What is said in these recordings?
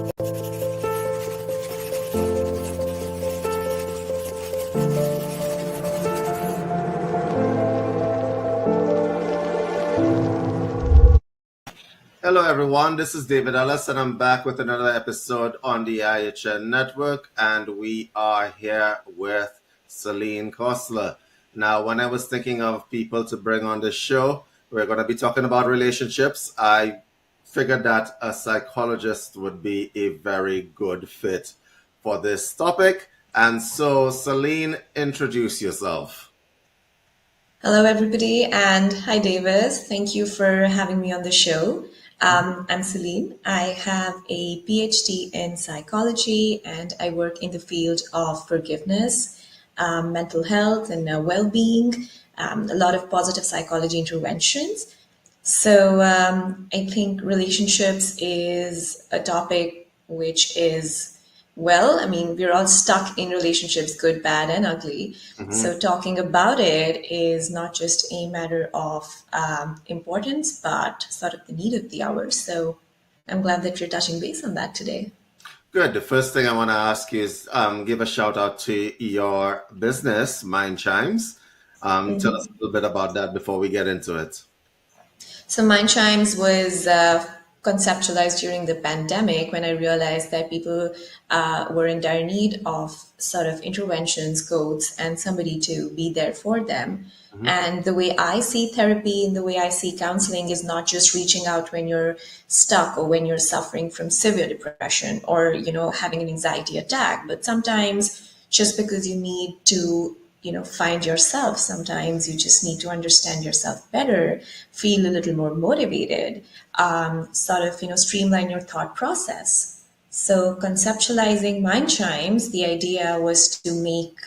Hello, everyone. This is David Ellis, and I'm back with another episode on the IHN network. And we are here with Celine Kostler. Now, when I was thinking of people to bring on this show, we're going to be talking about relationships. I figured that a psychologist would be a very good fit for this topic. And so, Celine, introduce yourself. Hello, everybody, and hi, David. Thank you for having me on the show. I'm Celine. I have a PhD in psychology, and I work in the field of forgiveness, mental health, and well-being, a lot of positive psychology interventions. So I think relationships is a topic which is, well, I mean, we're all stuck in relationships, good, bad, and ugly. So talking about it is not just a matter of importance, but sort of the need of the hour. So I'm glad that you're touching base on that today. Good. The first thing I want to ask you is give a shout out to your business, Mind Chimes. Tell us a little bit about that before we get into it. So Mind Chimes was conceptualized during the pandemic when I realized that people were in dire need of sort of interventions, codes, and somebody to be there for them. And the way I see therapy and the way I see counseling is not just reaching out when you're stuck or when you're suffering from severe depression or, having an anxiety attack, but sometimes just because you need to find yourself. Sometimes you just need to understand yourself better, feel a little more motivated, sort of, streamline your thought process. So conceptualizing Mind Chimes, the idea was to make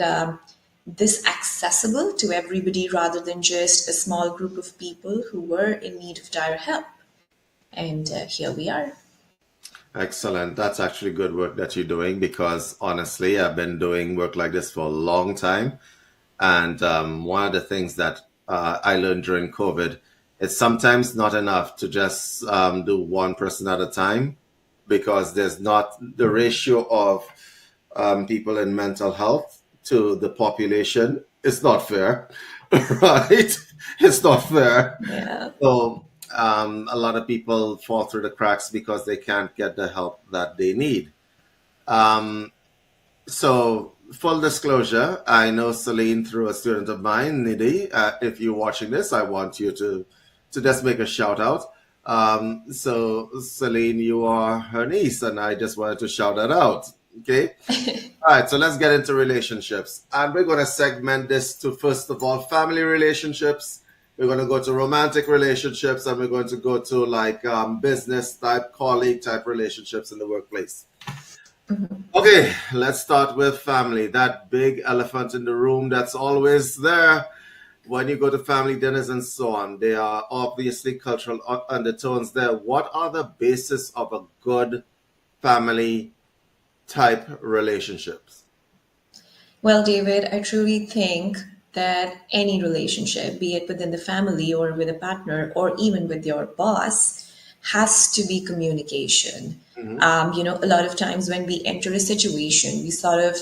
this accessible to everybody rather than just a small group of people who were in need of dire help. And here we are. Excellent. That's actually good work that you're doing because honestly, I've been doing work like this for a long time. And one of the things that I learned during COVID, it's sometimes not enough to just do one person at a time because there's not the ratio of people in mental health to the population. It's not fair, right? It's not fair. Yeah. So a lot of people fall through the cracks because they can't get the help that they need. So full disclosure, I know Celine through a student of mine, Nidhi. If you're watching this, I want you to just make a shout out. So Celine, you are her niece, and I just wanted to shout that out. Okay. All right. So let's get into relationships, and we're going to segment this to first of all family relationships. We're going to go to romantic relationships, and we're going to go to like business type, colleague type relationships in the workplace. Okay, let's start with family. That big elephant in the room that's always there when you go to family dinners and so on. There are obviously cultural undertones there. What are the basis of a good family type relationships? Well, David, I truly think that any relationship, be it within the family or with a partner or even with your boss, has to be communication. A lot of times when we enter a situation, we sort of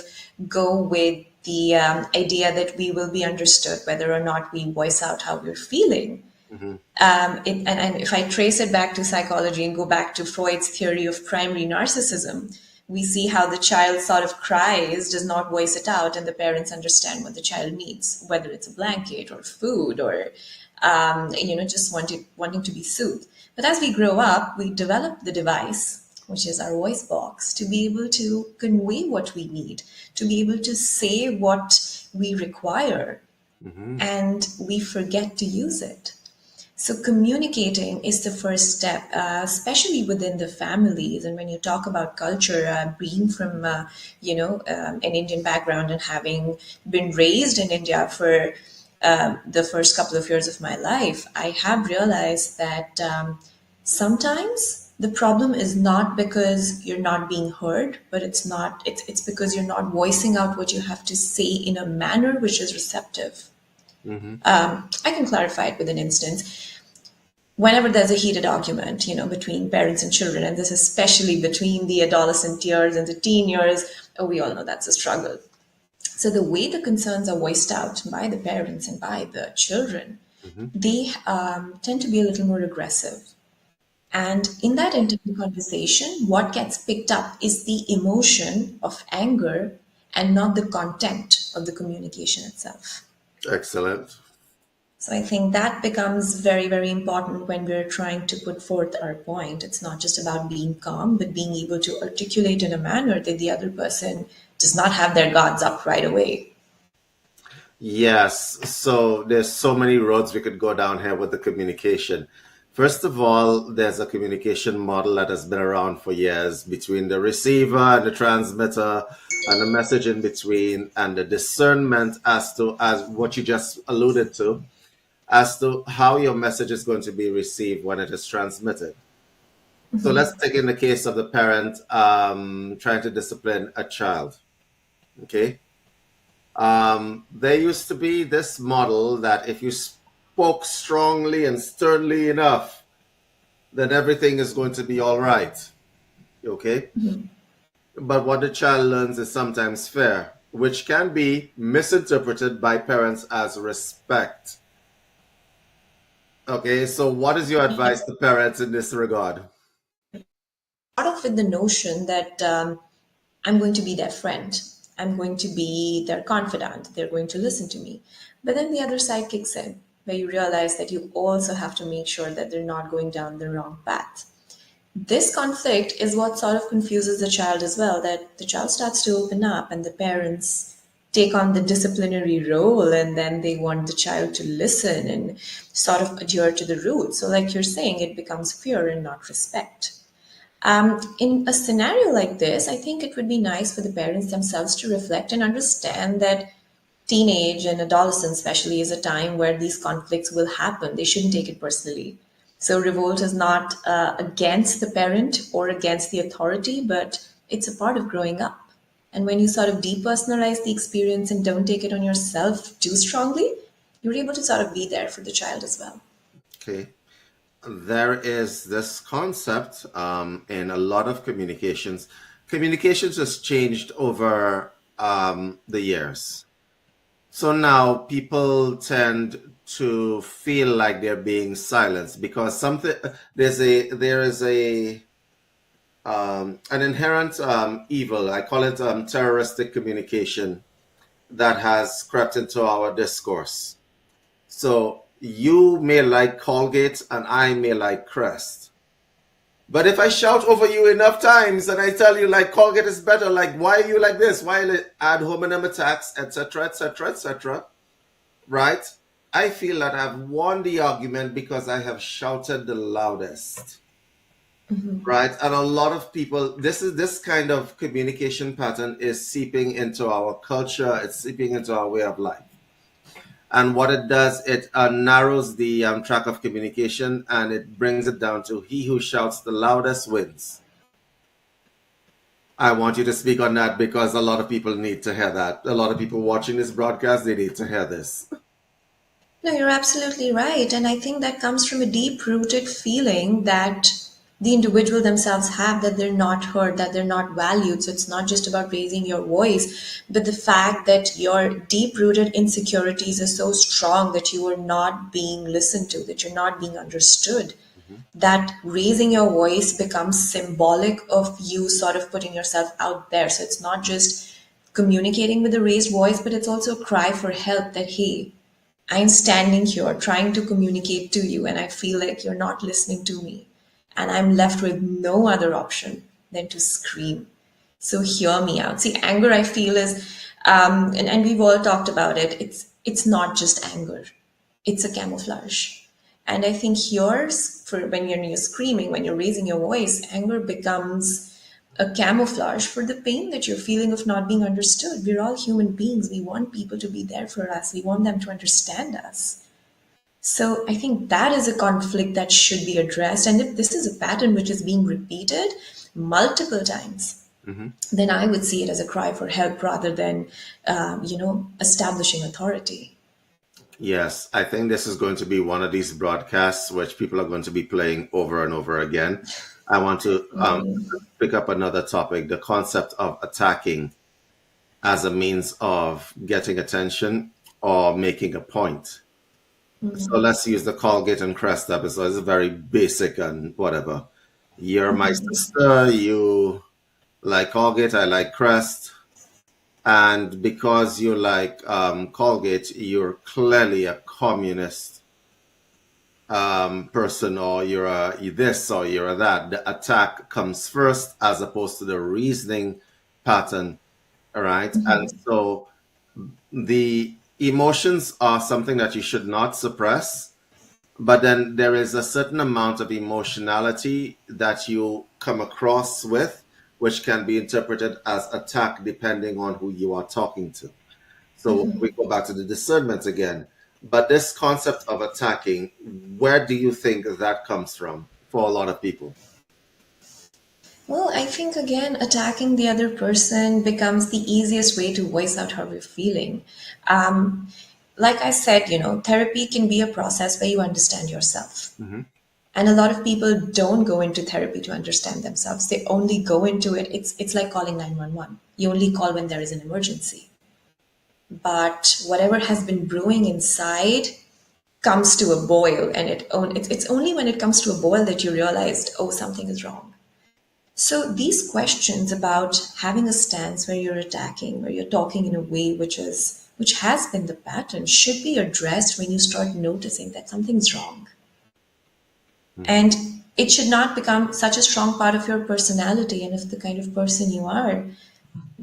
go with the idea that we will be understood whether or not we voice out how we're feeling. And if I trace it back to psychology and go back to Freud's theory of primary narcissism, we see how the child sort of cries, does not voice it out, and the parents understand what the child needs, whether it's a blanket or food or, just wanting to be soothed. But as we grow up, we develop the device, which is our voice box, to be able to convey what we need, to be able to say what we require, and we forget to use it. So communicating is the first step, especially within the families. And when you talk about culture, being from, an Indian background and having been raised in India for the first couple of years of my life, I have realized that sometimes the problem is not because you're not being heard, but it's because you're not voicing out what you have to say in a manner which is receptive. I can clarify it with an instance. whenever there's a heated argument, between parents and children, and this especially between the adolescent years and the teen years, oh, we all know that's a struggle. So the way the concerns are voiced out by the parents and by the children, Hmm. they tend to be a little more aggressive. And in that interview conversation, what gets picked up is the emotion of anger and not the content of the communication itself. Excellent. So I think that becomes very, very important when we're trying to put forth our point. It's not just about being calm, but being able to articulate in a manner that the other person does not have their guards up right away. Yes, so there's so many roads we could go down here with the communication. First of all, there's a communication model that has been around for years between the receiver and the transmitter and the message in between and the discernment as to as what you just alluded to as to how your message is going to be received when it is transmitted. So let's take in the case of the parent trying to discipline a child. Okay. There used to be this model that if you spoke strongly and sternly enough, then everything is going to be all right. Okay. But what the child learns is sometimes fair, which can be misinterpreted by parents as respect. Okay. So, what is your advice to parents in this regard? Start off with the notion that I'm going to be their friend. I'm going to be their confidant. They're going to listen to me. But then the other side kicks in, where you realize that you also have to make sure that they're not going down the wrong path. This conflict is what sort of confuses the child as well, that the child starts to open up and the parents take on the disciplinary role, and then they want the child to listen and sort of adhere to the rules. So, like you're saying, it becomes fear and not respect. In a scenario like this, I think it would be nice for the parents themselves to reflect and understand that teenage and adolescence, especially, is a time where these conflicts will happen. They shouldn't take it personally. So, revolt is not against the parent or against the authority, but it's a part of growing up. And when you sort of depersonalize the experience and don't take it on yourself too strongly, you're able to sort of be there for the child as well. Okay. There is this concept in a lot of communications. Communications has changed over the years. So now people tend to feel like they're being silenced because something there is a an inherent evil. I call it terroristic communication that has crept into our discourse. So you may like Colgate and I may like Crest. But if I shout over you enough times and I tell you like Colgate is better, like why are you like this? Why ad hominem attacks, etc., etc., etc., right? I feel that I've won the argument because I have shouted the loudest, right? And a lot of people, this kind of communication pattern is seeping into our culture. It's seeping into our way of life. And what it does, it narrows the track of communication and it brings it down to he who shouts the loudest wins. I want you to speak on that because a lot of people need to hear that. A lot of people watching this broadcast, they need to hear this. No, you're absolutely right. And I think that comes from a deep rooted feeling that the individual themselves have, that they're not heard, that they're not valued. So it's not just about raising your voice, but the fact that your deep rooted insecurities are so strong that you are not being listened to, that you're not being understood, Mhm. that raising your voice becomes symbolic of you sort of putting yourself out there. So it's not just communicating with a raised voice, but it's also a cry for help that, hey, I'm standing here trying to communicate to you, and I feel like you're not listening to me. And I'm left with no other option than to scream. So hear me out. See, anger, I feel, is, and we've all talked about it, it's not just anger, it's a camouflage. And I think yours, for when you're screaming, when you're raising your voice, anger becomes a camouflage for the pain that you're feeling of not being understood. We're all human beings. We want people to be there for us. We want them to understand us. So I think that is a conflict that should be addressed. And if this is a pattern which is being repeated multiple times, Mhm. then I would see it as a cry for help rather than, establishing authority. Yes, I think this is going to be one of these broadcasts which people are going to be playing over and over again. I want to pick up another topic, the concept of attacking as a means of getting attention or making a point. So let's use the Colgate and Crest episode. It's very basic and whatever. You're my sister, you like Colgate, I like Crest. And because you like Colgate, you're clearly a communist person, or you're a this or you're a that. The attack comes first as opposed to the reasoning pattern, all right? And so the emotions are something that you should not suppress, but then there is a certain amount of emotionality that you come across with, which can be interpreted as attack depending on who you are talking to. So we go back to the discernment again. But this concept of attacking, where do you think that comes from for a lot of people? Well, I think again, attacking the other person becomes the easiest way to voice out how we're feeling. Um, like I said, therapy can be a process where you understand yourself. Hmm. And a lot of people don't go into therapy to understand themselves. They only go into it. It's like calling 911. You only call when there is an emergency. But whatever has been brewing inside comes to a boil, and it's only when it comes to a boil that you realized, oh, something is wrong. So these questions about having a stance where you're attacking, where you're talking in a way which has been the pattern, should be addressed when you start noticing that something's wrong. Hmm. And it should not become such a strong part of your personality and of the kind of person you are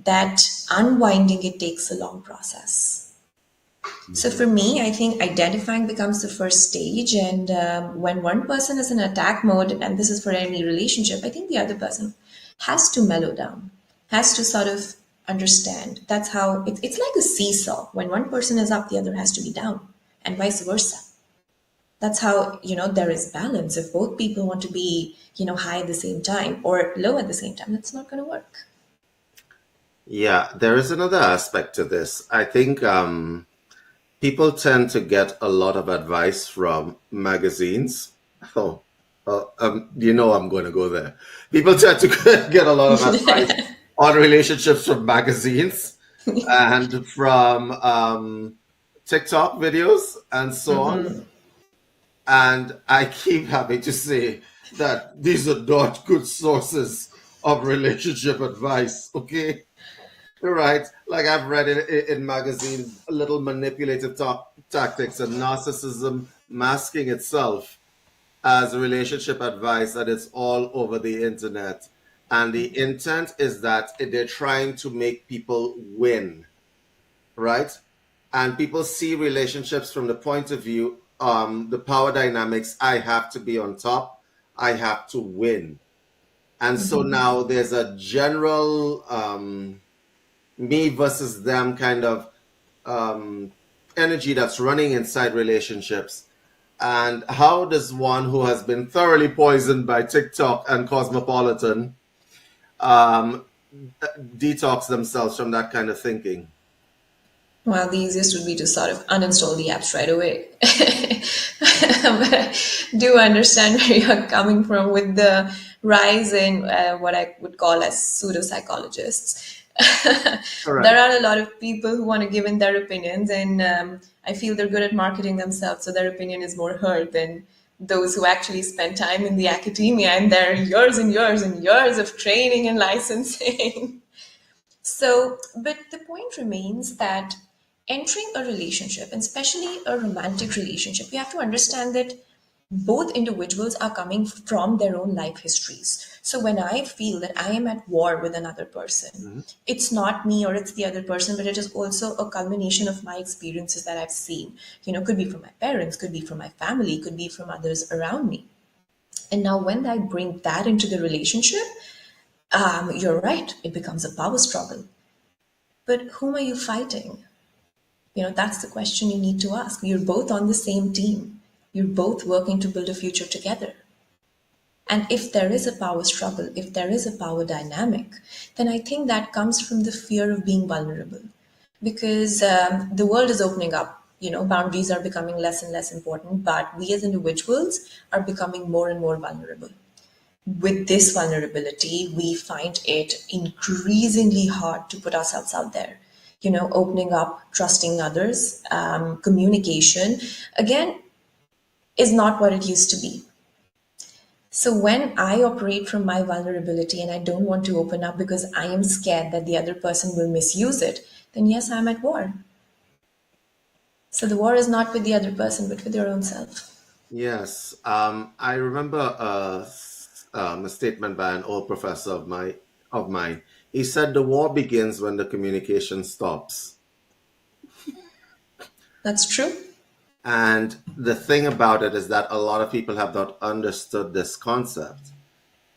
that unwinding it takes a long process. So Hmm. for me, I think identifying becomes the first stage. And when one person is in attack mode, and this is for any relationship, I think the other person has to mellow down, has to sort of understand. That's how it's like a seesaw. When one person is up, the other has to be down, and vice versa. That's how, there is balance. If both people want to be, high at the same time or low at the same time, that's not going to work. Yeah, there is another aspect to this. I think people tend to get a lot of advice from magazines. Oh, I'm going to go there. People tend to get a lot of advice on relationships from magazines and from TikTok videos and so on. And I keep having to say that these are not good sources of relationship advice, okay? Right. Like I've read in magazines, little manipulative tactics and narcissism masking itself as relationship advice, and it's all over the internet. And the intent is that they're trying to make people win, right? And people see relationships from the point of view, the power dynamics. I have to be on top. I have to win. And so now there's a general me versus them kind of um, energy that's running inside relationships. And how does one who has been thoroughly poisoned by TikTok and Cosmopolitan um, detox themselves from that kind of thinking? Well, the easiest would be to sort of uninstall the apps right away. But I do understand where you're coming from with the rise in what I would call as pseudo psychologists. There Correct. are a lot of people who want to give in their opinions, and I feel they're good at marketing themselves, so their opinion is more heard than those who actually spend time in the academia and their years and years and years of training and licensing. So, but the point remains that entering a relationship, and especially a romantic relationship, you have to understand that both individuals are coming from their own life histories. So, when I feel that I am at war with another person, Mhm. it's not me or it's the other person, but it is also a culmination of my experiences that I've seen. Could be from my parents, could be from my family, could be from others around me. And now, when I bring that into the relationship, you're right, it becomes a power struggle. But whom are you fighting? That's the question you need to ask. You're both on the same team. You're both working to build a future together. And if there is a power struggle, if there is a power dynamic, then I think that comes from the fear of being vulnerable. Because the world is opening up. boundaries are becoming less and less important, but we as individuals are becoming more and more vulnerable. With this vulnerability, we find it increasingly hard to put ourselves out there. Opening up, trusting others, communication, again, is not what it used to be. So when I operate from my vulnerability and I don't want to open up because I am scared that the other person will misuse it, then yes, I'm at war. So the war is not with the other person, but with your own self. Yes, I remember a statement by an old professor of mine. He said the war begins when the communication stops. That's true. And the thing about it is that a lot of people have not understood this concept.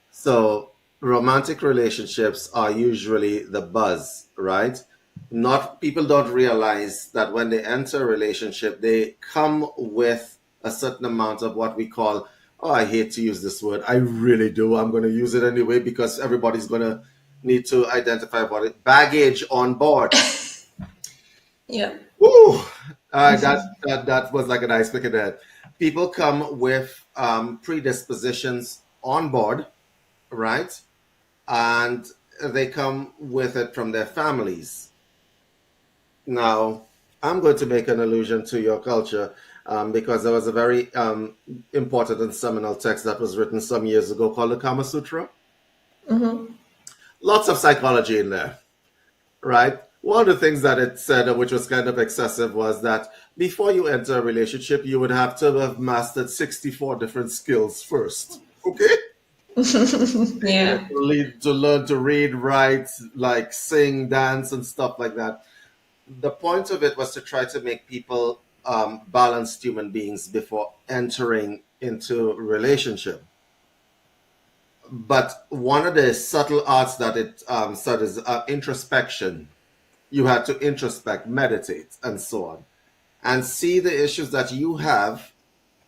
So romantic relationships are usually the buzz, right? Not people don't realize that when they enter a relationship, they come with a certain amount of what we call, oh, I hate to use this word. I really do. I'm going to use it anyway because everybody's going to need to identify what it baggage on board. Yeah. Woo! That was like an ice pick in the head. People come with predispositions on board, right? And they come with it from their families. Now, I'm going to make an allusion to your culture because there was a very important and seminal text that was written some years ago called the Kama Sutra. Lots of psychology in there, right? One of the things that it said, which was kind of excessive, was that before you enter a relationship, you would have to have mastered 64 different skills first. Okay? Yeah. To learn to read, write, like sing, dance, and stuff like that. The point of it was to try to make people balanced human beings before entering into a relationship. But one of the subtle arts that it said is introspection. You had to introspect, meditate, and so on, and see the issues that you have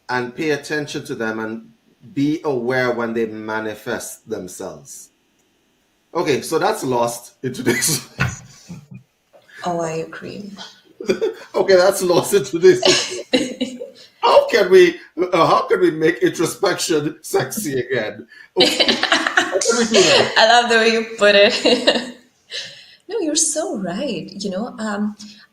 and pay attention to them and be aware when they manifest themselves. Okay, so that's lost into this. Oh, I agree. Okay, that's lost into this. How can we make introspection sexy again? Okay, how can we do that? I love the way you put it. No, you're so right.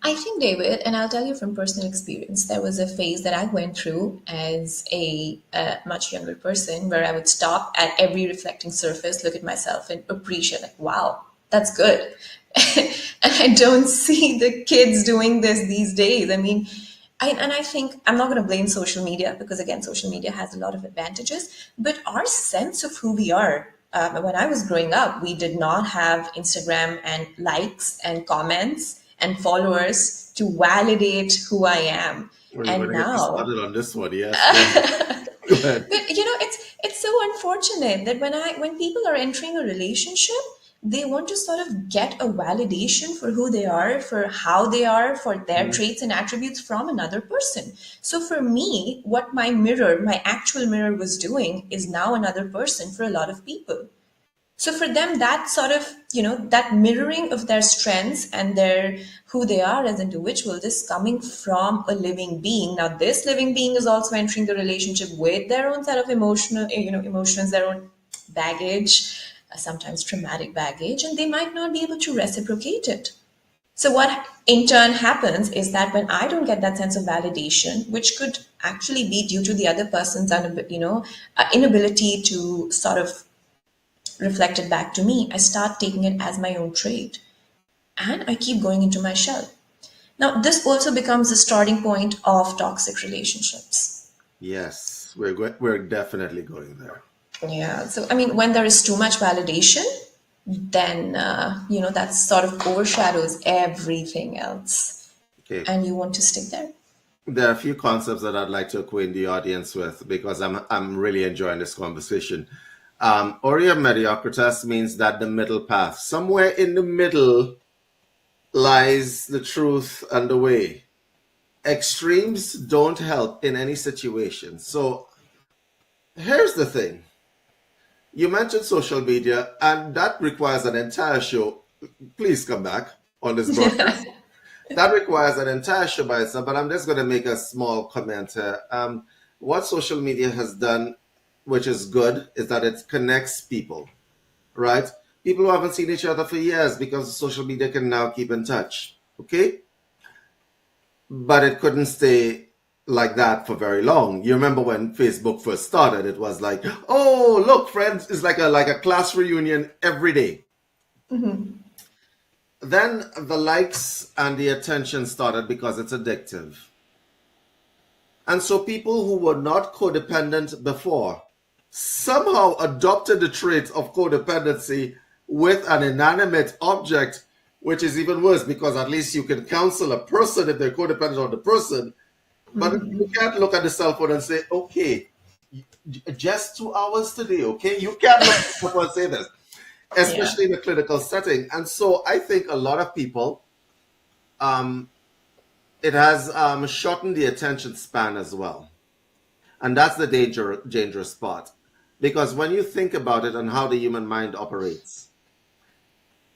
I think, David, and I'll tell you from personal experience, there was a phase that I went through as a much younger person where I would stop at every reflecting surface, look at myself, and appreciate, like, wow, that's good. And I don't see the kids doing this these days. I mean, I think I'm not going to blame social media because, again, social media has a lot of advantages, but our sense of who we are. When I was growing up, we did not have Instagram and likes and comments and followers to validate who I am. Well, you're going And to get me now, started on this one. Yes, go ahead. Go ahead. but it's so unfortunate that when people are entering a relationship, they want to sort of get a validation for who they are, for how they are, for their Mhm. traits and attributes from another person. So for me, what my actual mirror was doing is now another person for a lot of people. So for them, that sort of, that mirroring of their strengths and their who they are as individuals is coming from a living being. Now, this living being is also entering the relationship with their own set of emotions, their own baggage, sometimes traumatic baggage, and they might not be able to reciprocate it. So what in turn happens is that when I don't get that sense of validation, which could actually be due to the other person's, inability to sort of reflected back to me, I start taking it as my own trait and I keep going into my shell. Now, this also becomes the starting point of toxic relationships. Yes, we're definitely going there. Yeah. So, I mean, when there is too much validation, then, that sort of overshadows everything else. Okay. And you want to stick there. There are a few concepts that I'd like to acquaint the audience with because I'm really enjoying this conversation. Aurea mediocritas means that the middle path, somewhere in the middle, lies the truth and the way. Extremes don't help in any situation. So here's the thing. You mentioned social media, and that requires an entire show. Please come back on this broadcast. that requires an entire show by itself, but I'm just going to make a small comment here. What social media has done, which is good, is that it connects people, right? People who haven't seen each other for years because social media can now keep in touch, okay? But it couldn't stay like that for very long. You remember when Facebook first started, it was like, oh, look, friends, it's like a class reunion every day. Then the likes and the attention started because it's addictive. And so people who were not codependent before somehow adopted the trait of codependency with an inanimate object, which is even worse because at least you can counsel a person if they're codependent on the person. But you can't look at the cell phone and say, okay, just 2 hours today, okay? You can't look at the cell phone and say this, Yeah. especially in a clinical setting. And so I think a lot of people, it has shortened the attention span as well. And that's the dangerous part. Because when you think about it and how the human mind operates,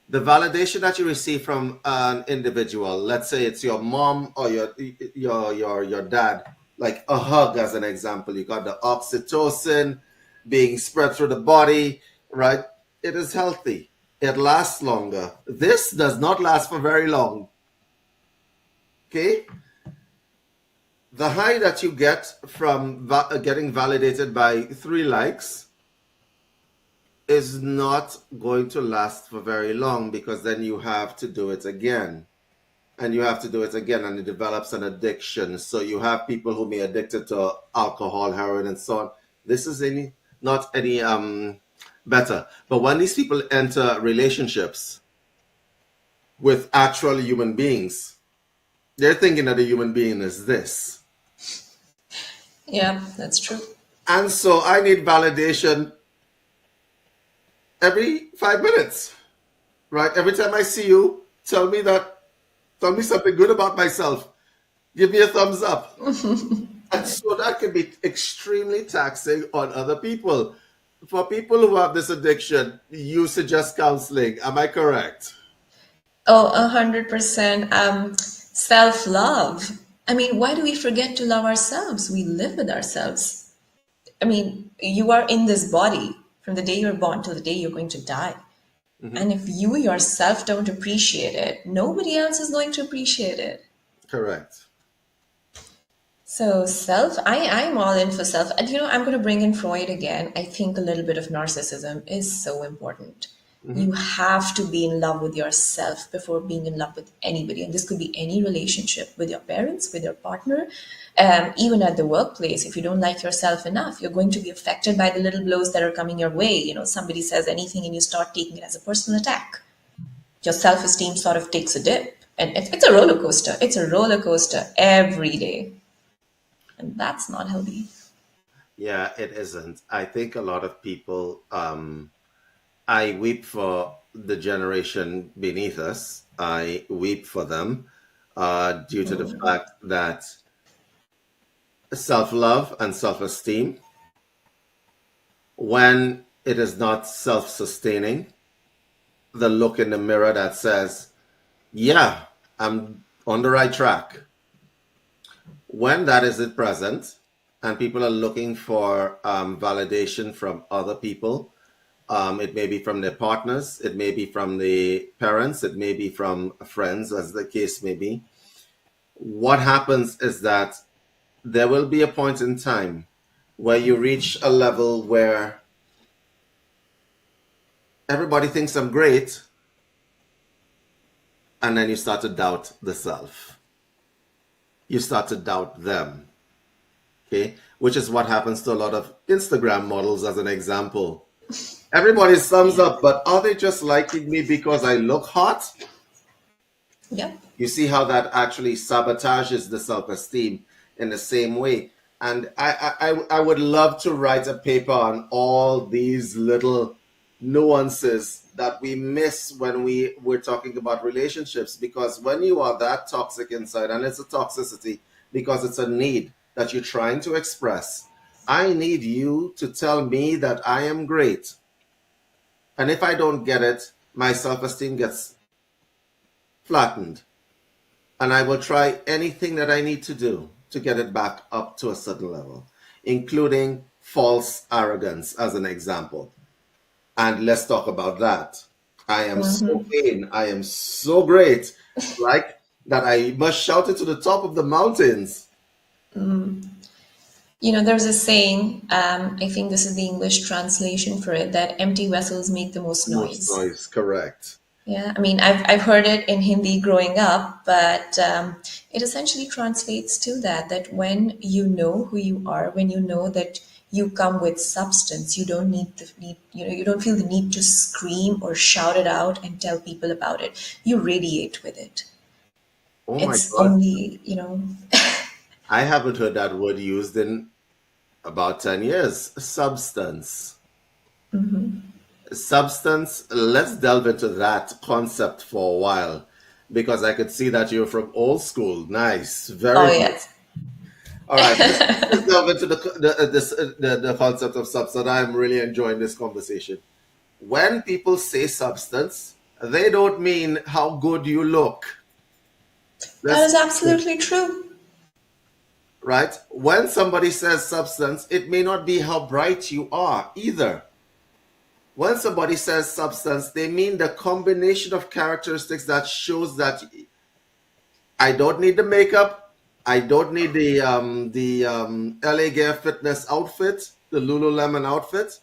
the validation that you receive from an individual, let's say it's your mom or your dad, like a hug as an example, you got the oxytocin being spread through the body, right? It is healthy. It lasts longer. This does not last for very long. Okay? The high that you get from getting validated by 3 likes is not going to last for very long because then you have to do it again. And you have to do it again, and it develops an addiction. So you have people who may be addicted to alcohol, heroin, and so on. This is not any better. But when these people enter relationships with actual human beings, they're thinking that the human being is this. Yeah, that's true. And so I need validation every 5 minutes, right? Every time I see you, tell me something good about myself. Give me a thumbs up. And so that can be extremely taxing on other people. For people who have this addiction, you suggest counseling. Am I correct? Oh, 100%. Self-love. I mean, why do we forget to love ourselves? We live with ourselves. I mean, you are in this body from the day you're born till the day you're going to die. Hmm. And if you yourself don't appreciate it, nobody else is going to appreciate it. Correct. So I'm all in for self. And I'm going to bring in Freud again. I think a little bit of narcissism is so important. Hmm. You have to be in love with yourself before being in love with anybody. And this could be any relationship with your parents, with your partner, even at the workplace. If you don't like yourself enough, you're going to be affected by the little blows that are coming your way. Somebody says anything and you start taking it as a personal attack. Your self-esteem sort of takes a dip. And it's a roller coaster. It's a roller coaster every day. And that's not healthy. Yeah, it isn't. I think a lot of people, I weep for the generation beneath us. I weep for them due to the fact that self love and self esteem, when it is not self sustaining, the look in the mirror that says, yeah, I'm on the right track. When that isn't present and people are looking for validation from other people, it may be from their partners, it may be from the parents, it may be from friends, as the case may be. What happens is that there will be a point in time where you reach a level where everybody thinks I'm great, and then you start to doubt the self. You start to doubt them. Okay, which is what happens to a lot of Instagram models, as an example. Everybody's thumbs Yeah. up, but are they just liking me because I look hot? Yep. You see how that actually sabotages the self-esteem in the same way. And I would love to write a paper on all these little nuances that we miss when we're talking about relationships, because when you are that toxic inside, and it's a toxicity because it's a need that you're trying to express, I need you to tell me that I am great. And if I don't get it, my self-esteem gets flattened. and I will try anything that I need to do to get it back up to a certain level, including false arrogance as an example. And let's talk about that. I am so vain. I am so great, like that I must shout it to the top of the mountains. There's a saying, I think this is the English translation for it, that empty vessels make the most Most noise. noise, correct. Yeah, I mean, I've heard it in Hindi growing up, but it essentially translates to that when you know who you are, when you know that you come with substance, you don't you don't feel the need to scream or shout it out and tell people about it. You radiate with it. Oh my It's God. only, I haven't heard that word used in about 10 years. Substance. Substance, let's delve into that concept for a while because I could see that you're from old school. Nice. oh Very good. yes. All right, let's delve into the concept of substance. I'm really enjoying this conversation. When people say substance, they don't mean how good you look. That is Let's absolutely true. right. When somebody says substance, it may not be how bright you are either. When somebody says substance, they mean the combination of characteristics that shows that I don't need the makeup, I don't need the LA Gear Fitness outfit, the Lululemon outfit,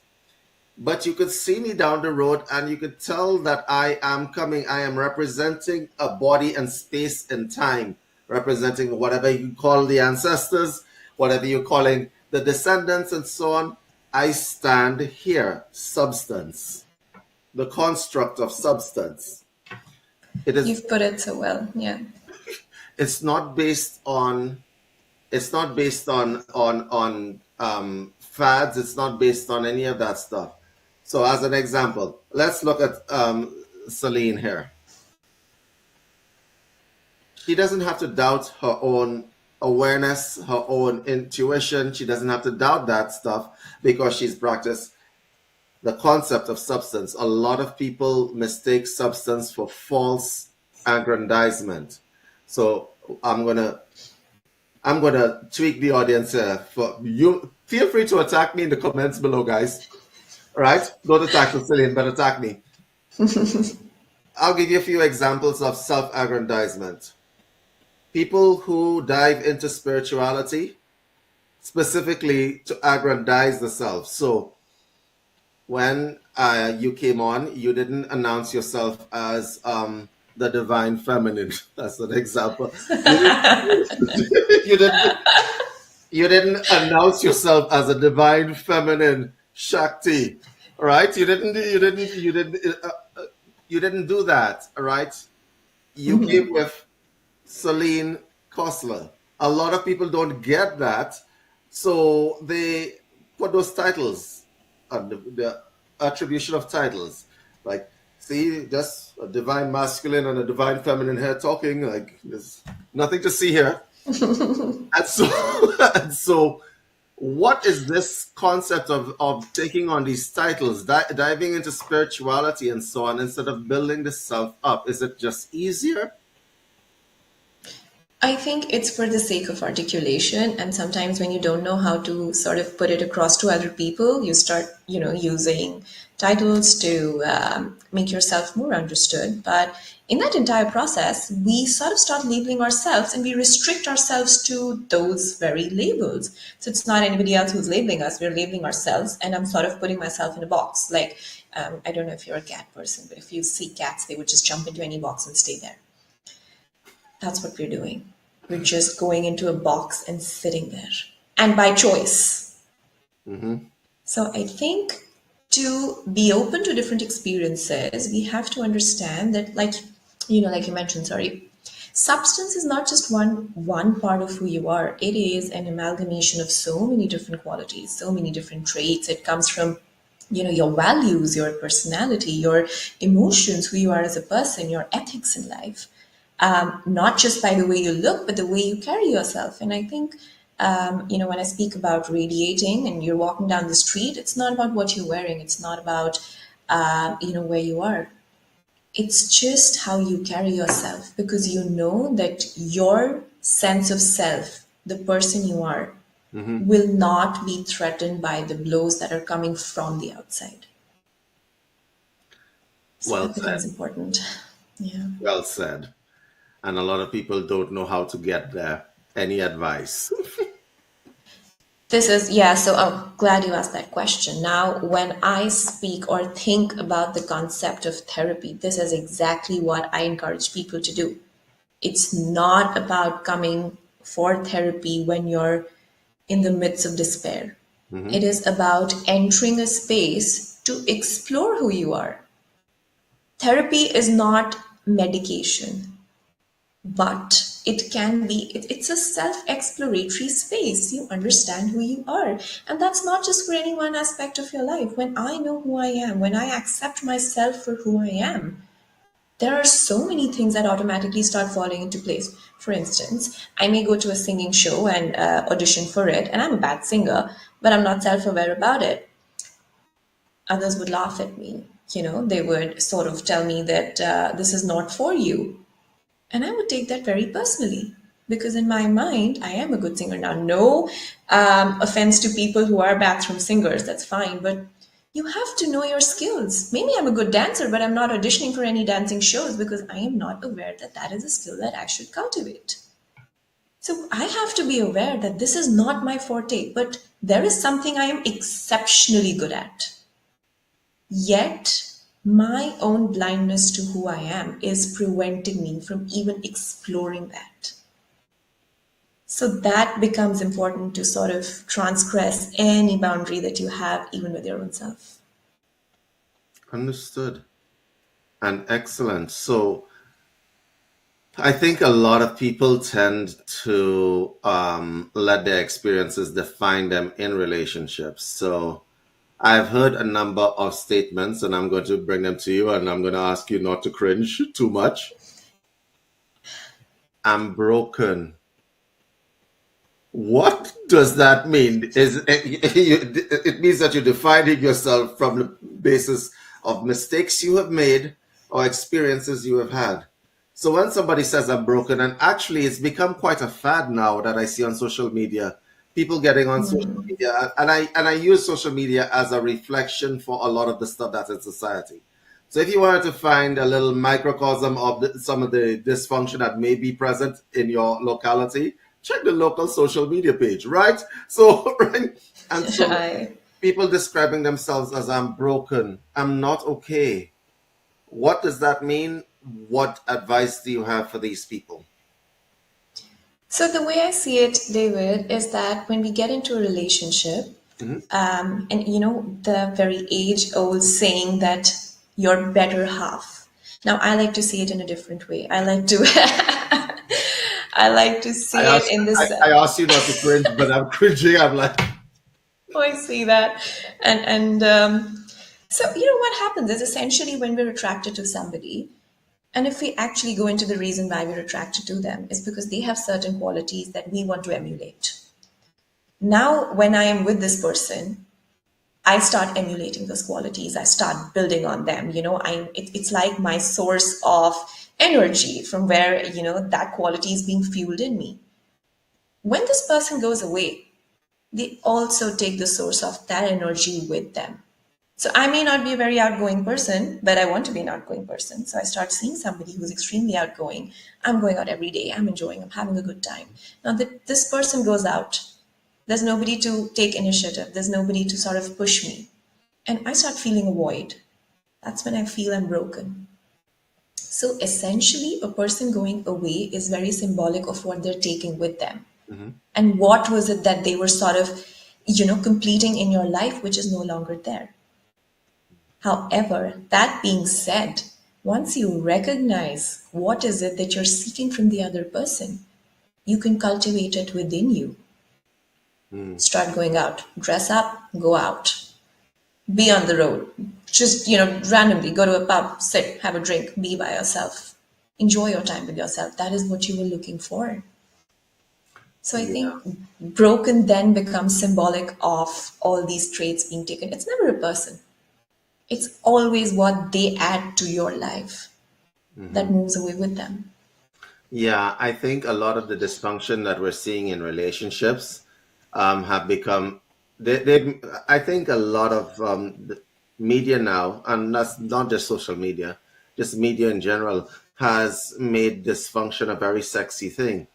but you could see me down the road and you could tell that I am coming. I am representing a body and space and time, representing whatever you call the ancestors, whatever you're calling the descendants, and so on. I stand here, substance, the construct of substance. It is. You've put it so well. Yeah. It's not based on. It's not based on fads. It's not based on any of that stuff. So, as an example, let's look at Celine here. She doesn't have to doubt her own awareness, her own intuition. She doesn't have to doubt that stuff because she's practiced the concept of substance. A lot of people mistake substance for false aggrandizement. So I'm gonna tweak the audience for you. Feel free to attack me in the comments below, guys. All right? Don't attack Celine, but attack me. I'll give you a few examples of self-aggrandizement. People who dive into spirituality specifically to aggrandize the self. So when you came on, you didn't announce yourself as the divine feminine. That's an example. You didn't, you didn't, you didn't announce yourself as a divine feminine Shakti, right? You didn't do that, all right? You came with Celine Kostler. A lot of people don't get that, so they put those titles, the attribution of titles, like see, just a divine masculine and a divine feminine here talking. Like there's nothing to see here, and so and so. What is this concept of taking on these titles, diving into spirituality and so on, instead of building the self up? Is it just easier? I think it's for the sake of articulation. And sometimes when you don't know how to sort of put it across to other people, you start, using titles to make yourself more understood. But in that entire process, we sort of start labeling ourselves and we restrict ourselves to those very labels. So it's not anybody else who's labeling us, we're labeling ourselves. And I'm sort of putting myself in a box. Like, I don't know if you're a cat person, but if you see cats, they would just jump into any box and stay there. That's what we're doing. We're just going into a box and sitting there. And by choice. Mm-hmm. So I think to be open to different experiences, we have to understand that, like you mentioned, sorry, substance is not just one part of who you are. It is an amalgamation of so many different qualities, so many different traits. It comes from your values, your personality, your emotions, who you are as a person, your ethics in life, not just by the way you look, but the way you carry yourself. And I think, when I speak about radiating and you're walking down the street, it's not about what you're wearing. It's not about, where you are. It's just how you carry yourself, because you know that your sense of self, the person you are, Hmm. will not be threatened by the blows that are coming from the outside. So Well that said. becomes important. Yeah. Well said. And a lot of people don't know how to get there. Any advice? This is, yeah, so I'm glad you asked that question. Now, when I speak or think about the concept of therapy, this is exactly what I encourage people to do. It's not about coming for therapy when you're in the midst of despair. It Hmm. is about entering a space to explore who you are. Therapy is not medication, but it can be, it's a self exploratory space. You understand who you are. And that's not just for any one aspect of your life. When I know who I am, when I accept myself for who I am, there are so many things that automatically start falling into place. For instance, I may go to a singing show and audition for it, and I'm a bad singer, but I'm not self aware about it. Others would laugh at me. They would sort of tell me that this is not for you. And I would take that very personally, because in my mind, I am a good singer. Now, no offense to people who are bathroom singers, that's fine, but you have to know your skills. Maybe I'm a good dancer, but I'm not auditioning for any dancing shows because I am not aware that that is a skill that I should cultivate. So I have to be aware that this is not my forte, but there is something I am exceptionally good at. Yet, my own blindness to who I am is preventing me from even exploring that. So that becomes important to sort of transgress any boundary that you have, even with your own self. Understood. And excellent. So I think a lot of people tend to let their experiences define them in relationships. So I've heard a number of statements, and I'm going to bring them to you, and I'm going to ask you not to cringe too much. I'm broken. What does that mean? It means that you're defining yourself from the basis of mistakes you have made or experiences you have had. So when somebody says I'm broken, and actually it's become quite a fad now that I see on social media, people getting on social media, and I use social media as a reflection for a lot of the stuff that's in society. So if you wanted to find a little microcosm of some of the dysfunction that may be present in your locality, check the local social media page, right? So, right? And so I, people describing themselves as I'm broken, I'm not okay. What does that mean? What advice do you have for these people? so the way I see it, David, is that when we get into a relationship, Hmm. and the very age-old saying that your better half. Now, I like to see it in a different way. I like to, I like to I see it asked, in this. I asked you not to cringe, but I'm cringing. I'm like, Oh, I see that, and so what happens is essentially when we're attracted to somebody, and if we actually go into the reason why we're attracted to them, is because they have certain qualities that we want to emulate. Now, when I am with this person, I start emulating those qualities. I start building on them. It's like my source of energy from where that quality is being fueled in me. When this person goes away, they also take the source of that energy with them. So I may not be a very outgoing person, but I want to be an outgoing person. So I start seeing somebody who's extremely outgoing. I'm going out every day. I'm enjoying. I'm having a good time. Now that this person goes out, there's nobody to take initiative. There's nobody to sort of push me. And I start feeling a void. That's when I feel I'm broken. So essentially, a person going away is very symbolic of what they're taking with them. mhm. And what was it that they were sort of, completing in your life, which is no longer there. However, that being said, once you recognize what is it that you're seeking from the other person, you can cultivate it within you. Mm. Start going out, dress up, go out, be on the road. Just, randomly go to a pub, sit, have a drink, be by yourself. Enjoy your time with yourself. That is what you were looking for. So I Yeah. think broken then becomes symbolic of all these traits being taken. It's never a person. It's always what they add to your life. that Hmm. moves away with them. Yeah, I think a lot of the dysfunction that we're seeing in relationships have become I think a lot of the media now, and that's not just social media, just media in general, has made dysfunction a very sexy thing.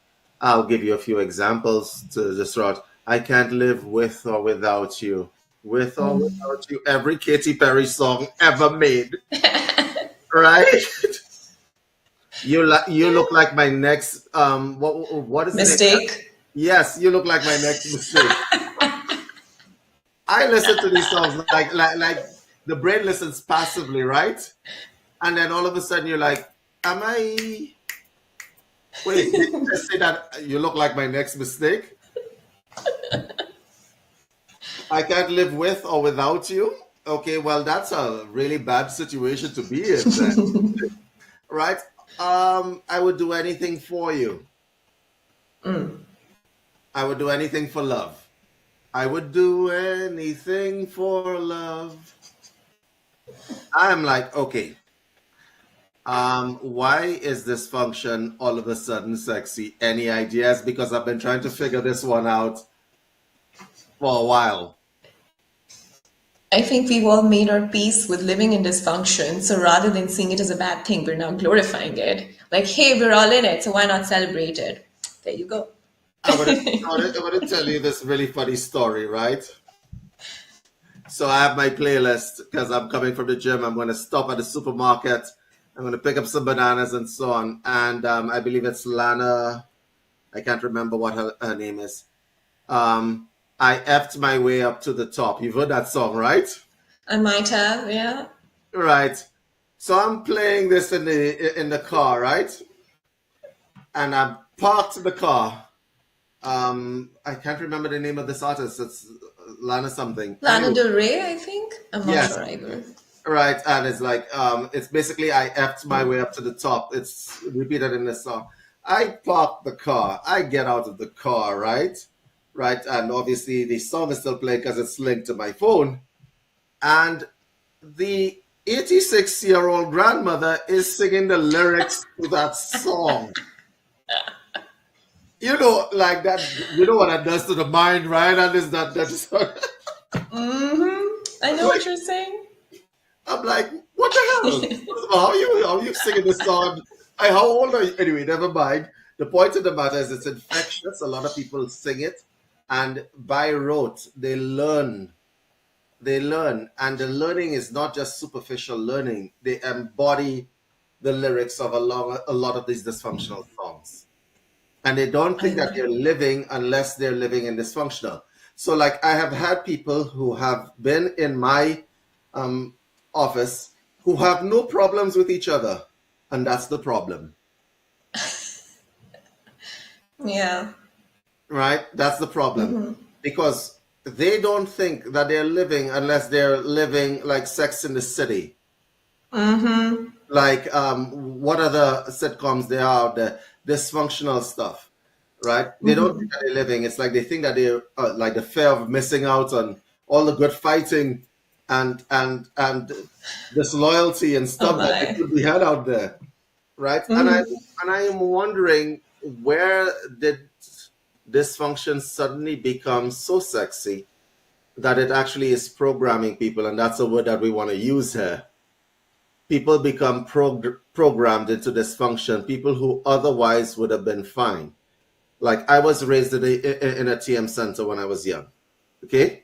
I'll give you a few examples to this route. I can't live with or without you. With or without you. Every Katy Perry song ever made, right? You look like my next what is the name? Mistake. Yes, you look like my next mistake. I listen to these songs like the brain listens passively, right? And then all of a sudden you're like, am I wait, did you just say that you look like my next mistake? I can't live with or without you? Okay, well that's a really bad situation to be in then, right? I would do anything for you. I would do anything for love. I would do anything for love. I'm like, okay, why is this function all of a sudden sexy? Any ideas? Because I've been trying to figure this one out for a while. I think we've all made our peace with living in dysfunction. So rather than seeing it as a bad thing, we're now glorifying it. Like, hey, we're all in it, so why not celebrate it? There you go. I want to tell you this really funny story, right? So I have my playlist because I'm coming from the gym. I'm going to stop at the supermarket. I'm going to pick up some bananas and so on. And I believe it's Lana. I can't remember what her name is. Um, I effed my way up to the top. You've heard that song, right? I might have, yeah. Right. So I'm playing this in the car, right? And I'm parked in the car. I can't remember the name of this artist. It's Lana something. Lana Anyway, Del Rey, I think. I'm not yes, sure either. right. And it's like it's basically I effed my way up to the top. It's repeated in this song. I park the car. I get out of the car, right? Right. And obviously the song is still playing because it's linked to my phone. And the 86-year-old grandmother is singing the lyrics to that song. You know, like that. You know what that does to the mind, right? And is that's I know like what you're saying. I'm like, what the hell? First of all, how you singing this song? How old are you? Anyway, never mind. The point of the matter is it's infectious. A lot of people sing it, and by rote they learn. They learn, and the learning is not just superficial learning. They embody the lyrics of a lot of these dysfunctional songs, and they don't I think that they're agree. living unless they're living in dysfunctional. So, like, I have had people who have been in my um, office who have no problems with each other, and that's the problem, Yeah. right? That's the problem because they don't think that they're living unless they're living like Sex in the City, like what other sitcoms there are, the dysfunctional stuff, right? They don't think that they're living. It's like they think that they're like the fear of missing out on all the good fighting and disloyalty and Oh stuff that they my. could be had out there, right? And I am wondering, where did dysfunction suddenly become so sexy that it actually is programming people, and that's a word that we want to use here. People become programmed into dysfunction, people who otherwise would have been fine. Like, I was raised in a TM center when I was young, okay?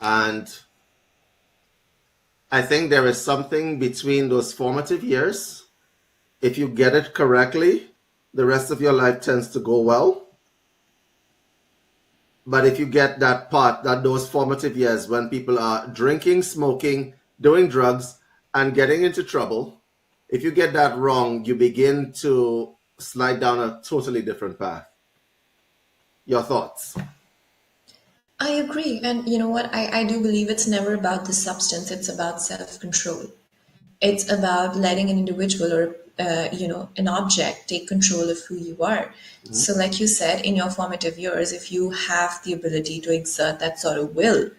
And I think there is something between those formative years. If you get it correctly, the rest of your life tends to go well. But if you get that part, that those formative years when people are drinking, smoking, doing drugs, and getting into trouble, if you get that wrong, you begin to slide down a totally different path. Your thoughts? I agree. And you know what? I do believe it's never about the substance, it's about self control. It's about letting an individual or an object take control of who you are. Mhm. So like you said, in your formative years, if you have the ability to exert that sort of will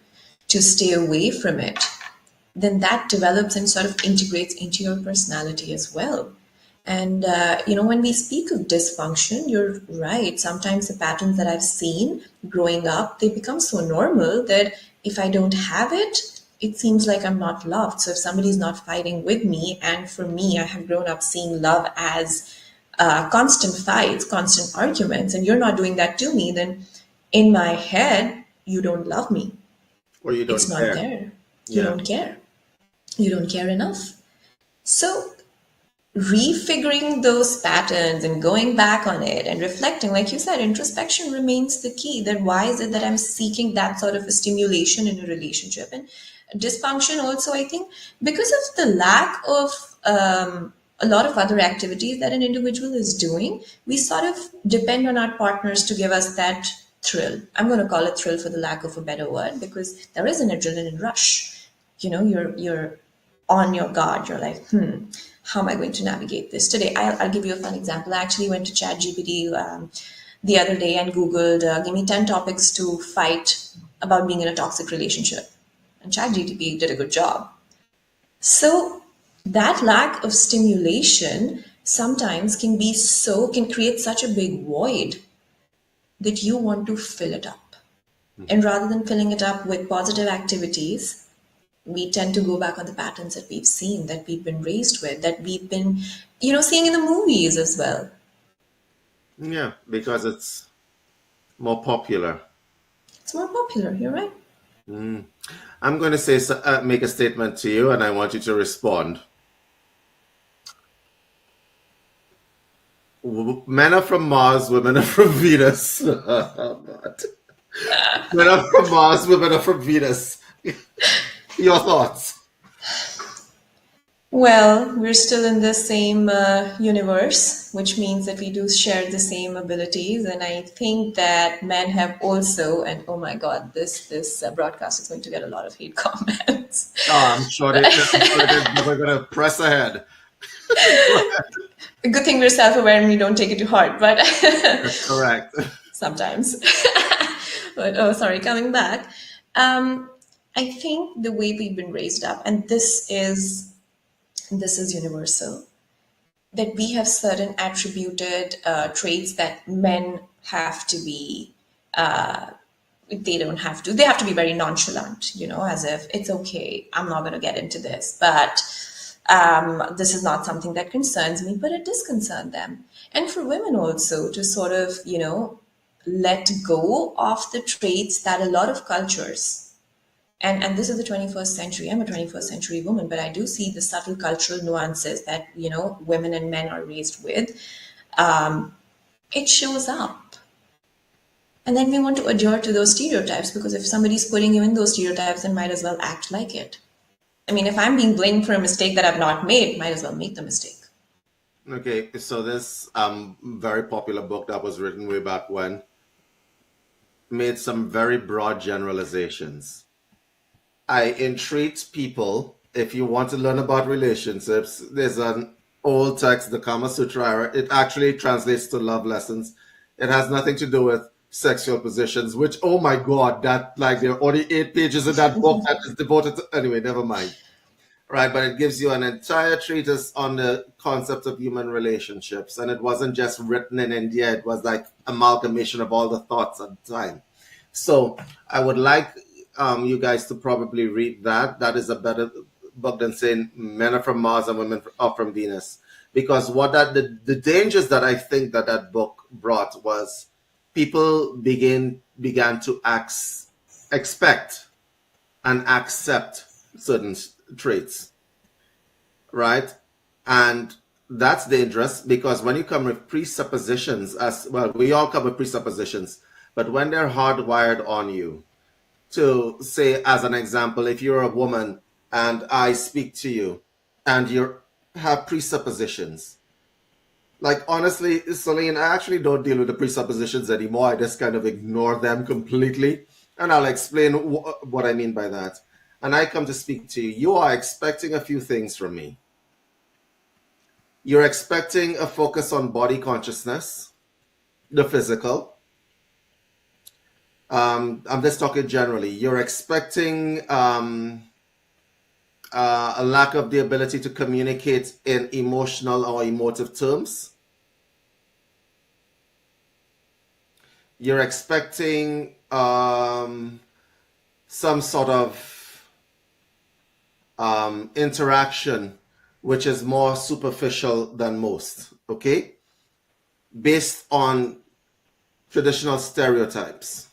to stay away from it, then that develops and sort of integrates into your personality as well. And, when we speak of dysfunction, you're right. Sometimes the patterns that I've seen growing up, they become so normal that if I don't have it, it seems like I'm not loved. So if somebody's not fighting with me, and for me, I have grown up seeing love as constant fights, constant arguments, and you're not doing that to me, then in my head, you don't love me. Or you It's don't not care. there. You Yeah. don't care. You don't care enough. So refiguring those patterns and going back on it and reflecting, like you said, introspection remains the key. Then why is it that I'm seeking that sort of a stimulation in a relationship? And dysfunction also, I think, because of the lack of a lot of other activities that an individual is doing, we sort of depend on our partners to give us that thrill. I'm going to call it thrill for the lack of a better word, because there is an adrenaline rush. You're on your guard. You're like, how am I going to navigate this today? I'll give you a fun example. I actually went to ChatGPT the other day and Googled, give me 10 topics to fight about being in a toxic relationship. And ChatGPT did a good job. So that lack of stimulation sometimes can create such a big void that you want to fill it up. And rather than filling it up with positive activities, we tend to go back on the patterns that we've seen, that we've been raised with, that we've been, seeing in the movies as well. Yeah, because it's more popular. It's more popular, you're right. Mm. I'm going to say, make a statement to you, and I want you to respond. Men are from Mars, women are from Venus. Oh, God. Men are from Mars, women are from Venus. Your thoughts? Well, we're still in the same universe, which means that we do share the same abilities. And I think that men have also, and oh my God, this broadcast is going to get a lot of hate comments. Oh, I'm sure they're never going to press ahead. A good thing we're self-aware and we don't take it to heart, but That's correct. sometimes. But oh, sorry, coming back. Um, I think the way we've been raised up, and this is universal, that we have certain attributed traits that men have to be. They don't have to. They have to be very nonchalant, as if it's okay. I'm not going to get into this, but this is not something that concerns me, but it does concern them. And for women also to sort of, let go of the traits that a lot of cultures, and this is the 21st century. I'm a 21st century woman, but I do see the subtle cultural nuances that, women and men are raised with. It shows up. And then we want to adhere to those stereotypes, because if somebody's putting you in those stereotypes, then might as well act like it. I mean, if I'm being blamed for a mistake that I've not made, might as well make the mistake. Okay, so this very popular book that was written way back when made some very broad generalizations. I entreat people, if you want to learn about relationships, there's an old text, the Kama Sutra. It actually translates to love lessons. It has nothing to do with sexual positions, which, oh my God, that, like, there are only 8 pages in that book that is devoted to, anyway, never mind. Right, but it gives you an entire treatise on the concept of human relationships. And it wasn't just written in India, it was like amalgamation of all the thoughts at the time. So I would like you guys to probably read that. That is a better book than saying men are from Mars and women are from Venus. Because the dangers that I think that book brought was people began to expect and accept certain traits, right? And that's dangerous because when you come with presuppositions, as well, we all come with presuppositions, but when they're hardwired on you, to say, as an example, if you're a woman and I speak to you and you have presuppositions, like honestly, Celine, I actually don't deal with the presuppositions anymore. I just kind of ignore them completely. And I'll explain what I mean by that. And I come to speak to you. You are expecting a few things from me. You're expecting a focus on body consciousness, the physical. I'm just talking generally. You're expecting a lack of the ability to communicate in emotional or emotive terms. You're expecting some sort of interaction which is more superficial than most, okay? Based on traditional stereotypes.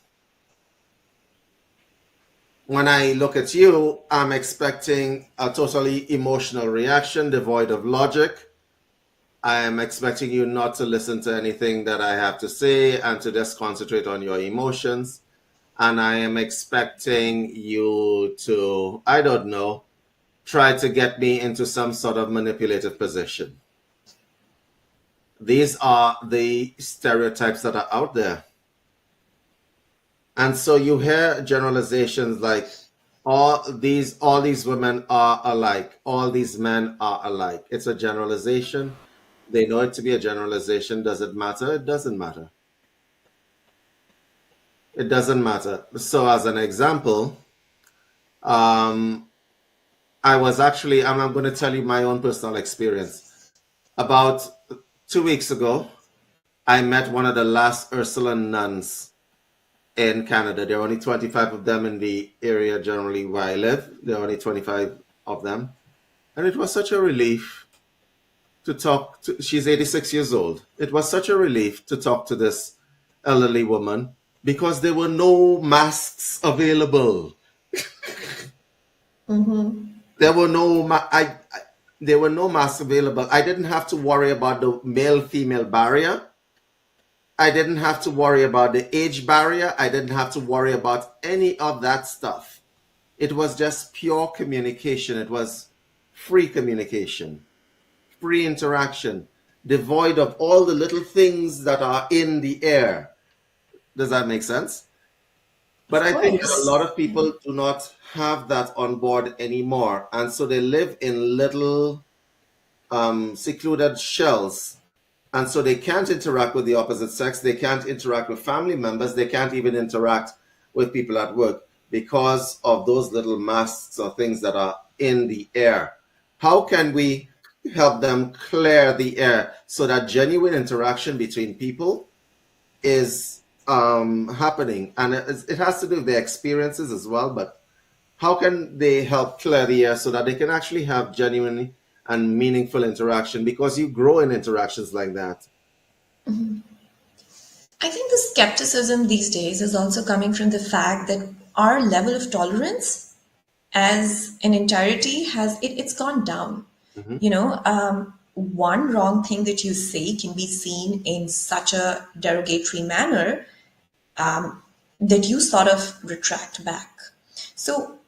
When I look at you, I'm expecting a totally emotional reaction devoid of logic. I am expecting you not to listen to anything that I have to say and to just concentrate on your emotions. And I am expecting you to, I don't know, try to get me into some sort of manipulative position. These are the stereotypes that are out there. And so you hear generalizations like all these women are alike, all these men are alike. It's a generalization. They know it to be a generalization. Does it matter? It doesn't matter. It doesn't matter. So as an example, I was actually, and I'm going to tell you my own personal experience. About 2 weeks ago, I met one of the last Ursuline nuns in Canada. There are only 25 of them in the area generally where I live. There are only 25 of them. And it was such a relief to talk to, she's 86 years old. It was such a relief to talk to this elderly woman because there were no masks available. There were no there were no masks available. I didn't have to worry about the male-female barrier. I didn't have to worry about the age barrier. I didn't have to worry about any of that stuff. It was just pure communication. It was free communication, free interaction, devoid of all the little things that are in the air. Does that make sense? But I think that a lot of people do not have that on board anymore. And so they live in little secluded shells. And so they can't interact with the opposite sex. They can't interact with family members. They can't even interact with people at work because of those little masks or things that are in the air. How can we help them clear the air so that genuine interaction between people is happening? And it has to do with their experiences as well, but how can they help clear the air so that they can actually have genuine and meaningful interaction, because you grow in interactions like that? I think the skepticism these days is also coming from the fact that our level of tolerance as an entirety it's gone down. One wrong thing that you say can be seen in such a derogatory manner that you sort of retract back. So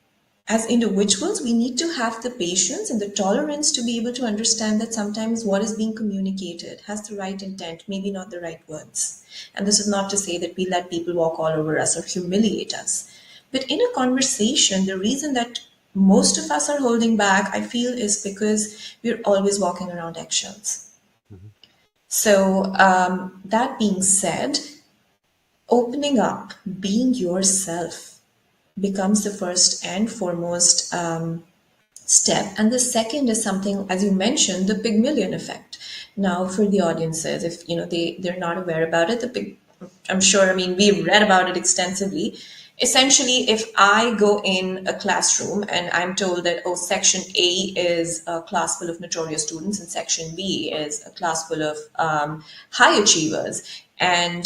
as individuals, we need to have the patience and the tolerance to be able to understand that sometimes what is being communicated has the right intent, maybe not the right words. And this is not to say that we let people walk all over us or humiliate us. But in a conversation, the reason that most of us are holding back, I feel, is because we're always walking around eggshells. So that being said, opening up, being yourself, becomes the first and foremost step. And the second is something, as you mentioned, the Pygmalion effect. Now, for the audiences, if they're not aware about it, I'm sure, we've read about it extensively. Essentially, if I go in a classroom and I'm told that, oh, section A is a class full of notorious students and section B is a class full of high achievers, and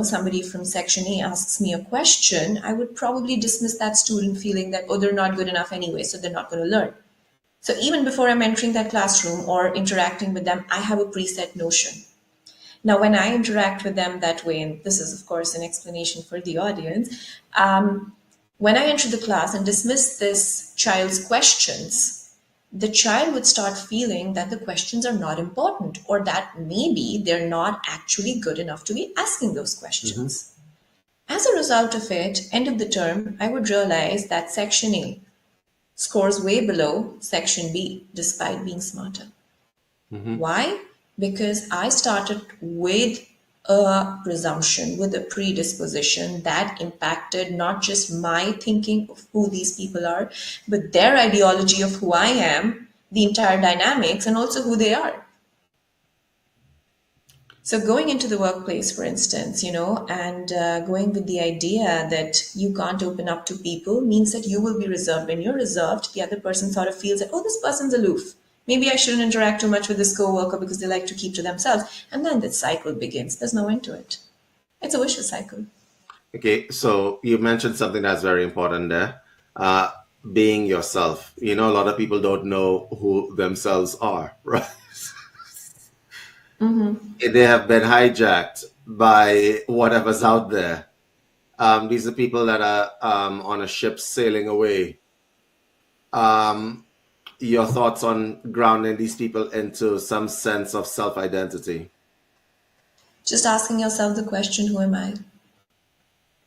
somebody from section A asks me a question, I would probably dismiss that student feeling that, oh, they're not good enough anyway, so they're not going to learn. So even before I'm entering that classroom or interacting with them, I have a preset notion. Now, when I interact with them that way, and this is, of course, an explanation for the audience, when I enter the class and dismiss this child's questions, the child would start feeling that the questions are not important, or that maybe they're not actually good enough to be asking those questions. As a result of it, end of the term, I would realize that section A scores way below section B, despite being smarter. Why? Because I started with a presumption, with a predisposition that impacted not just my thinking of who these people are, but their ideology of who I am, the entire dynamics, and also who they are. So going into the workplace, for instance, and going with the idea that you can't open up to people means that you will be reserved. When you're reserved, the other person sort of feels that, oh, this person's aloof. Maybe I shouldn't interact too much with this coworker because they like to keep to themselves. And then the cycle begins. There's no end to it. It's a vicious cycle. Okay, so you mentioned something that's very important there. Uh, Being yourself. You know, a lot of people don't know who themselves are, right? They have been hijacked by whatever's out there. These are people that are on a ship sailing away. Um, your thoughts on grounding these people into some sense of self identity? Just asking yourself the question, who am I?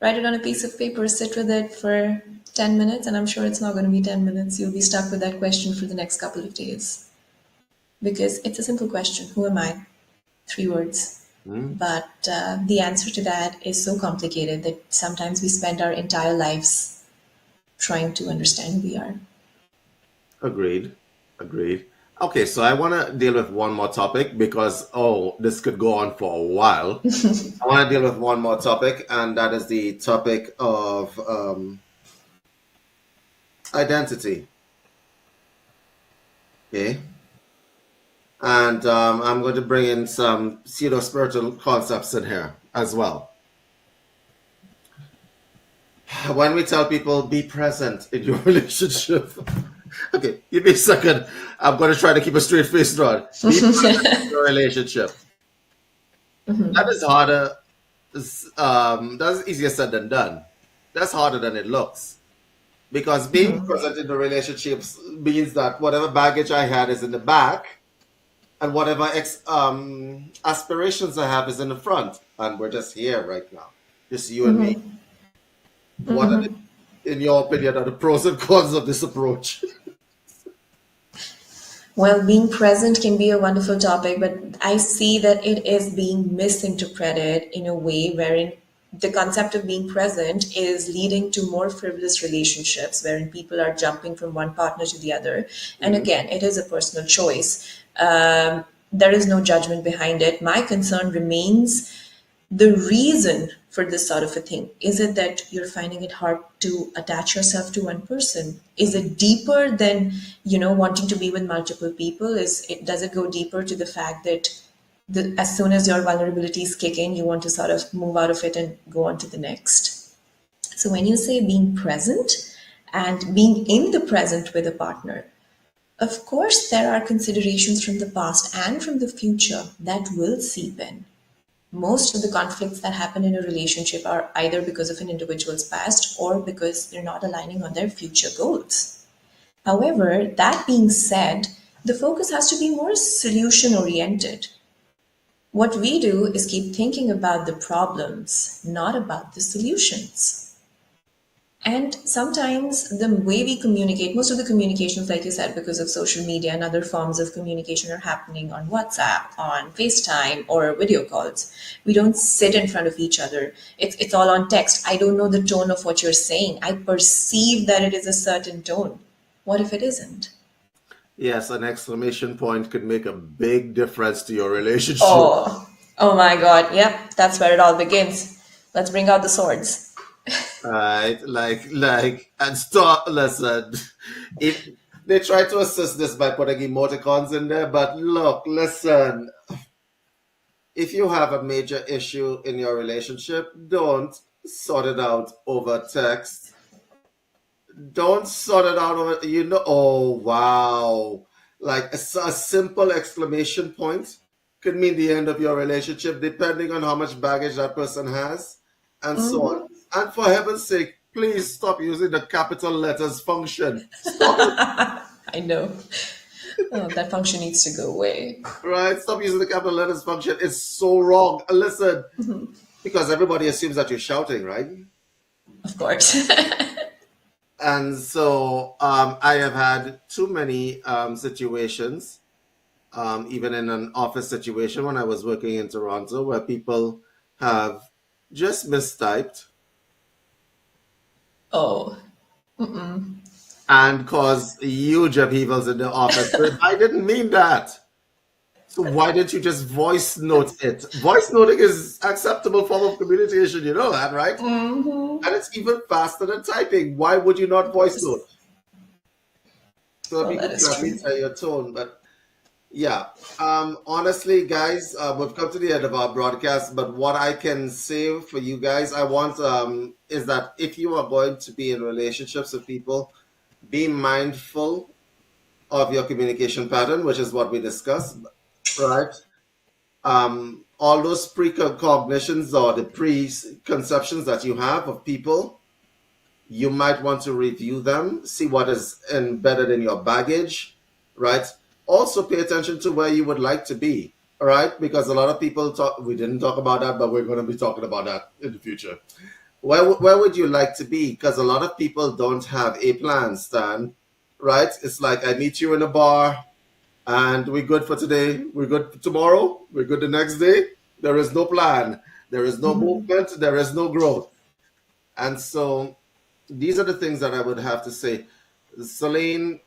Write it on a piece of paper, sit with it for 10 minutes, and I'm sure it's not going to be 10 minutes. You'll be stuck with that question for the next couple of days. Because it's a simple question, who am I? 3 words. Hmm? But the answer to that is so complicated that sometimes we spend our entire lives trying to understand who we are. Agreed. Agreed. Okay, so I want to deal with one more topic because, oh, this could go on for a while. I want to deal with one more topic, and that is the topic of identity. Okay. And I'm going to bring in some pseudo spiritual concepts in here as well. When we tell people be present in your relationship, okay, give me a second. I'm going to try to keep a straight face, Rod. Be present in your relationship. That is harder. That's easier said than done. That's harder than it looks. Because being present in the relationships means that whatever baggage I had is in the back, and whatever aspirations I have is in the front, and we're just here right now, just you and me. What are in your opinion, are the pros and cons of this approach? Well, being present can be a wonderful topic, but I see that it is being misinterpreted in a way wherein the concept of being present is leading to more frivolous relationships wherein people are jumping from one partner to the other. And Mhm. again, it is a personal choice. There is no judgment behind it. My concern remains the reason for this sort of a thing. Is it that you're finding it hard to attach yourself to one person? Is it deeper than wanting to be with multiple people? Does it go deeper to the fact that as soon as your vulnerabilities kick in, you want to sort of move out of it and go on to the next? So when you say being present and being in the present with a partner, of course there are considerations from the past and from the future that will seep in. Most of the conflicts that happen in a relationship are either because of an individual's past or because they're not aligning on their future goals. However, that being said, the focus has to be more solution oriented. What we do is keep thinking about the problems, not about the solutions. And sometimes the way we communicate, most of the communications, like you said, because of social media and other forms of communication are happening on WhatsApp, on FaceTime, or video calls. We don't sit in front of each other. It's all on text. I don't know the tone of what you're saying. I perceive that it is a certain tone. What if it isn't? Yes, an exclamation point could make a big difference to your relationship. Oh my God. Yep, that's where it all begins. Let's bring out the swords. Right? And stop. Listen, it. They try to assist this by putting emoticons in there, but look, listen. If you have a major issue in your relationship, don't sort it out over text. Don't sort it out over, oh, wow. Like a simple exclamation point could mean the end of your relationship, depending on how much baggage that person has, and so on. And for heaven's sake, please stop using the capital letters function. Stop it, I know. Oh, that function needs to go away. right? Stop using the capital letters function. It's so wrong. Listen, because everybody assumes that you're shouting, right? Of course. And so I have had too many situations, even in an office situation when I was working in Toronto, where people have just mistyped Oh, and caused huge upheavals in the office. But I didn't mean that. So why didn't you just voice note it? Voice noting is acceptable form of communication, you know that, right? And it's even faster than typing. Why would you not voice note? So well, people that can is at true. least hear your tone. But yeah, honestly, guys, we've come to the end of our broadcast. But what I can say for you guys, I want is that if you are going to be in relationships with people, be mindful of your communication pattern, which is what we discussed, right? All those precognitions or the preconceptions that you have of people, you might want to review them, see what is embedded in your baggage, right? Also, pay attention to where you would like to be, all right? Because a lot of people talk, we didn't talk about that, but we're going to be talking about that in the future. Where would you like to be? Because a lot of people don't have a plan, Stan, right? It's like I meet you in a bar and we're good for today, we're good for tomorrow, we're good the next day. There is no plan, there is no movement, there is no growth. And so these are the things that I would have to say. Celine,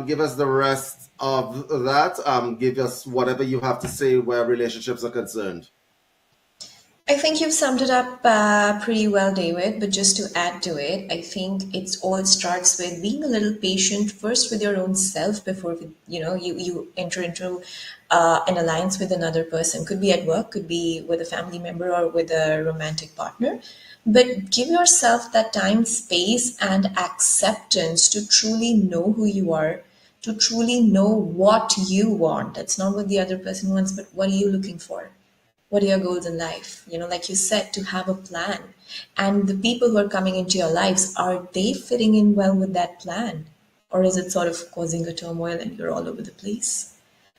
give us the rest of that. Give us whatever you have to say where relationships are concerned. I think you've summed it up pretty well, David. But just to add to it, I think it's all starts with being a little patient first with your own self before you enter into an alliance with another person. Could be at work, could be with a family member or with a romantic partner. But give yourself that time, space, and acceptance to truly know who you are, to truly know what you want. That's not what the other person wants, but what are you looking for? What are your goals in life? Like you said, to have a plan. And the people who are coming into your lives, are they fitting in well with that plan? Or is it sort of causing a turmoil and you're all over the place?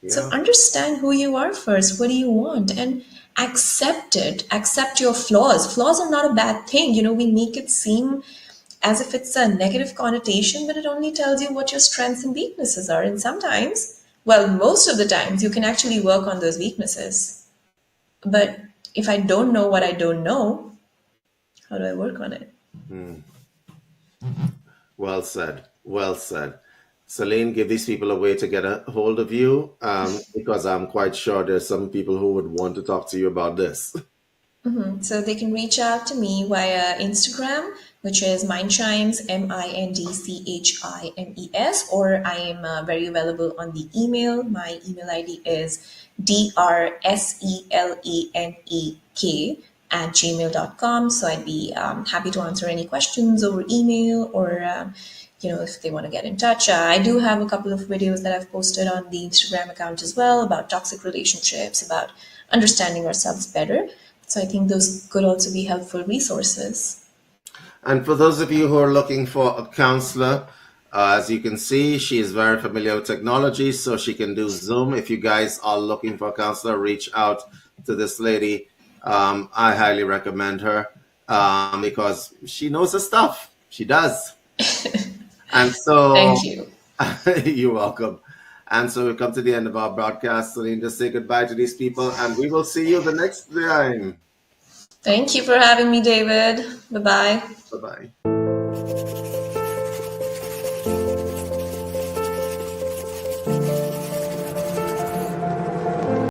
So Yeah. understand who you are first. What do you want? And accept it. Accept your flaws. Flaws are not a bad thing. We make it seem as if it's a negative connotation, but it only tells you what your strengths and weaknesses are. And sometimes, well, most of the times, you can actually work on those weaknesses. But if I don't know what I don't know, how do I work on it? Hmm. Well said. Well said. Celine, give these people a way to get a hold of you because I'm quite sure there's some people who would want to talk to you about this. So they can reach out to me via Instagram, which is Mindchimes, Mindchimes, or I am very available on the email. My email ID is drselenek@gmail.com. So I'd be happy to answer any questions over email or if they want to get in touch. I do have a couple of videos that I've posted on the Instagram account as well about toxic relationships, about understanding ourselves better. So I think those could also be helpful resources. And for those of you who are looking for a counselor, as you can see, she is very familiar with technology, so she can do Zoom. If you guys are looking for a counselor, reach out to this lady. I highly recommend her because she knows her stuff. She does. And Thank so you. you're welcome. And so we've come to the end of our broadcast. Celine, just say goodbye to these people, and we will see you the next time. Thank you for having me, David. Bye bye. Bye bye.